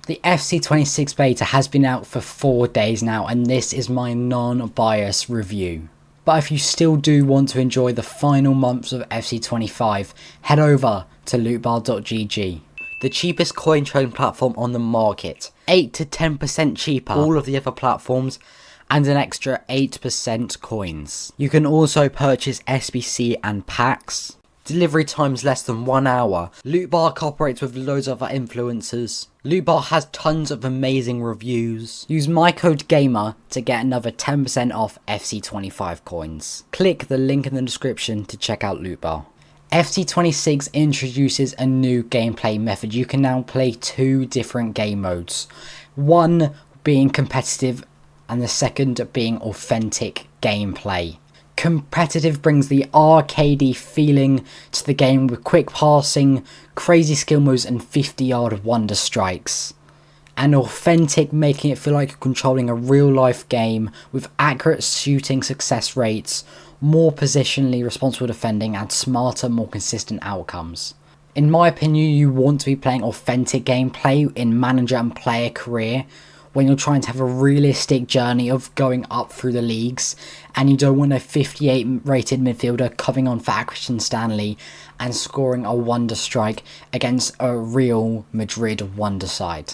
The FC26 beta has been out for 4 days now, and this is my non-biased review. But if you still do want to enjoy the final months of FC25, head over to lootbar.gg. The cheapest coin trading platform on the market, 8 to 10% cheaper all of the other platforms, and an extra 8% coins. You can also purchase SBC and packs. Delivery times less than 1 hour. Lootbar cooperates with loads of other influencers. Lootbar has tons of amazing reviews. Use my code GAMER to get another 10% off FC25 coins. Click the link in the description to check out Lootbar. FC26 introduces a new gameplay method. You can now play 2 different game modes. One being competitive and the second being authentic gameplay. Competitive brings the arcadey feeling to the game with quick passing, crazy skill moves and 50-yard wonder strikes. And authentic making it feel like you're controlling a real life game with accurate shooting success rates, more positionally responsible defending and smarter, more consistent outcomes. In my opinion, you want to be playing authentic gameplay in manager and player career when you're trying to have a realistic journey of going up through the leagues, and you don't want a 58 rated midfielder coming on for Christian Stanley and scoring a wonder strike against a Real Madrid wonder side.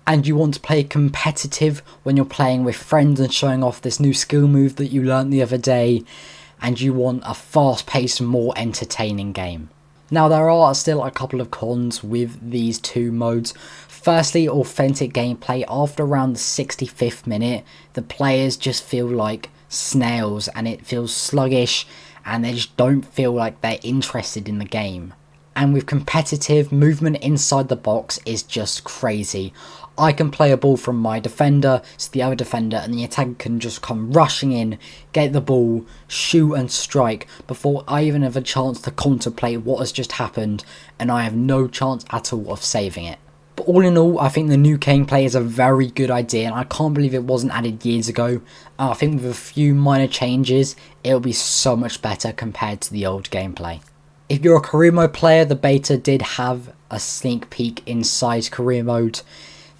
And you want to play competitive when you're playing with friends and showing off this new skill move that you learnt the other day, and you want a fast paced, more entertaining game. Now there are still a couple of cons with these 2 modes. Firstly, authentic gameplay. After around the 65th minute, the players just feel like snails and it feels sluggish and they just don't feel like they're interested in the game. And with competitive, movement inside the box is just crazy. I can play a ball from my defender to the other defender and the attacker can just come rushing in, get the ball, shoot and strike before I even have a chance to contemplate what has just happened, and I have no chance at all of saving it. But all in all, I think the new gameplay is a very good idea and I can't believe it wasn't added years ago. I think with a few minor changes, it'll be so much better compared to the old gameplay. If you're a career mode player, the beta did have a sneak peek inside career mode.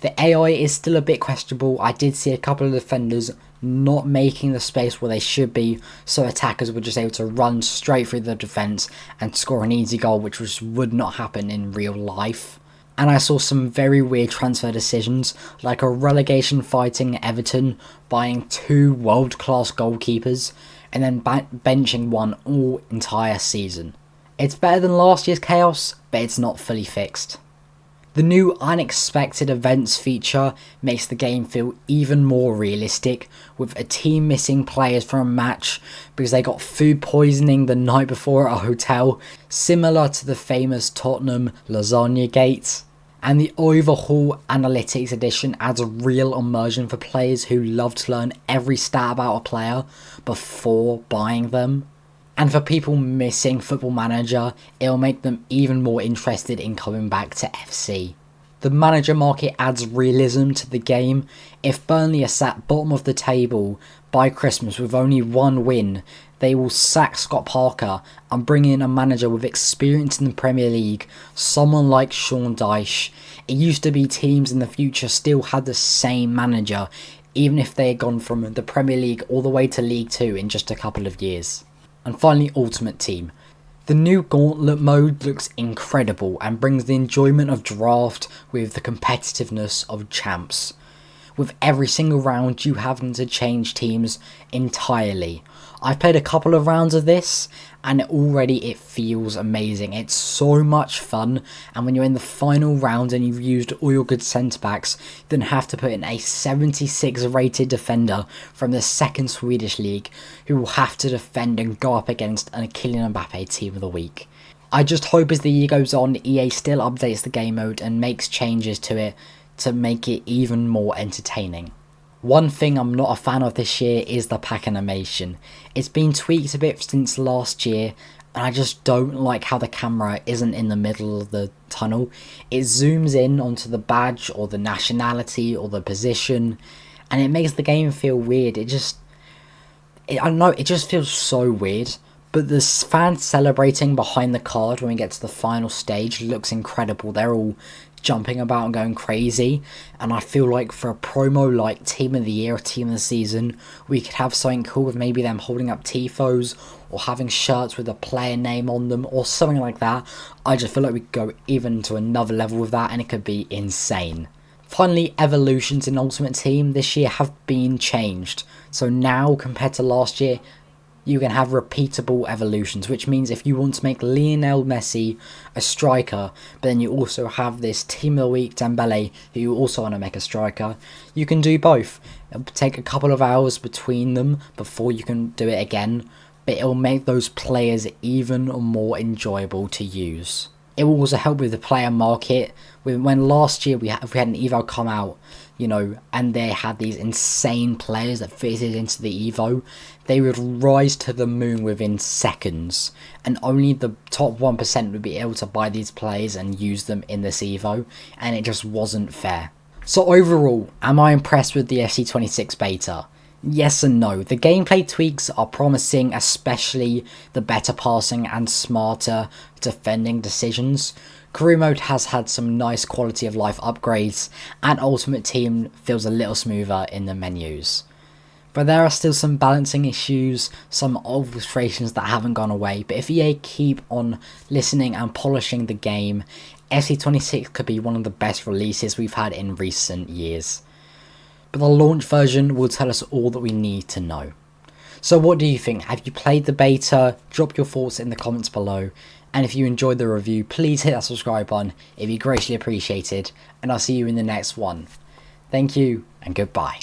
The AI is still a bit questionable. I did see a couple of defenders not making the space where they should be, so attackers were just able to run straight through the defence and score an easy goal, which just would not happen in real life. And I saw some very weird transfer decisions, like a relegation fighting Everton buying 2 world-class goalkeepers and then benching one all entire season. It's better than last year's chaos, but it's not fully fixed. The new unexpected events feature makes the game feel even more realistic, with a team missing players from a match because they got food poisoning the night before at a hotel, similar to the famous Tottenham lasagna gate. And the overhaul analytics edition adds a real immersion for players who love to learn every stat about a player before buying them. And for people missing Football Manager, it'll make them even more interested in coming back to FC. The manager market adds realism to the game. If Burnley are sat bottom of the table by Christmas with only 1 win, they will sack Scott Parker and bring in a manager with experience in the Premier League, someone like Sean Dyche. It used to be teams in the future still had the same manager, even if they had gone from the Premier League all the way to League 2 in just a couple of years. And finally, Ultimate Team. The new Gauntlet mode looks incredible and brings the enjoyment of draft with the competitiveness of champs. With every single round you having to change teams entirely. I've played a couple of rounds of this and already it feels amazing. It's so much fun, and when you're in the final round and you've used all your good centre backs, you then have to put in a 76 rated defender from the 2nd Swedish league who will have to defend and go up against a Kylian Mbappe team of the week. I just hope as the year goes on, EA still updates the game mode and makes changes to it to make it even more entertaining. One thing I'm not a fan of this year is the pack animation. It's been tweaked a bit since last year, and I just don't like how the camera isn't in the middle of the tunnel. It zooms in onto the badge or the nationality or the position, and it makes the game feel weird. I don't know, it just feels so weird. But the fans celebrating behind the card when we get to the final stage looks incredible. They're all jumping about and going crazy, and I feel like for a promo like Team of the Year or Team of the Season, we could have something cool with maybe them holding up tifos or having shirts with a player name on them or something like that. I just feel like we could go even to another level with that, and it could be insane. Finally, evolutions in Ultimate Team this year have been changed. So now, compared to last year, you can have repeatable evolutions, which means if you want to make Lionel Messi a striker, but then you also have this Team of the Week Dembele, who you also want to make a striker, you can do both. It'll take a couple of hours between them before you can do it again, but it'll make those players even more enjoyable to use. It will also help with the player market. When last year we had an Evo come out, you know, and they had these insane players that fitted into the Evo, they would rise to the moon within seconds, and only the top 1% would be able to buy these players and use them in this Evo, and it just wasn't fair. So overall, am I impressed with the FC26 beta? Yes and no. The gameplay tweaks are promising, especially the better passing and smarter defending decisions. Career mode has had some nice quality of life upgrades, and Ultimate Team feels a little smoother in the menus. But there are still some balancing issues, some old frustrations that haven't gone away, but if EA keep on listening and polishing the game, FC26 could be one of the best releases we've had in recent years. But the launch version will tell us all that we need to know. So what do you think? Have you played the beta? Drop your thoughts in the comments below. And if you enjoyed the review, please hit that subscribe button. It'd be greatly appreciated. And I'll see you in the next one. Thank you and goodbye.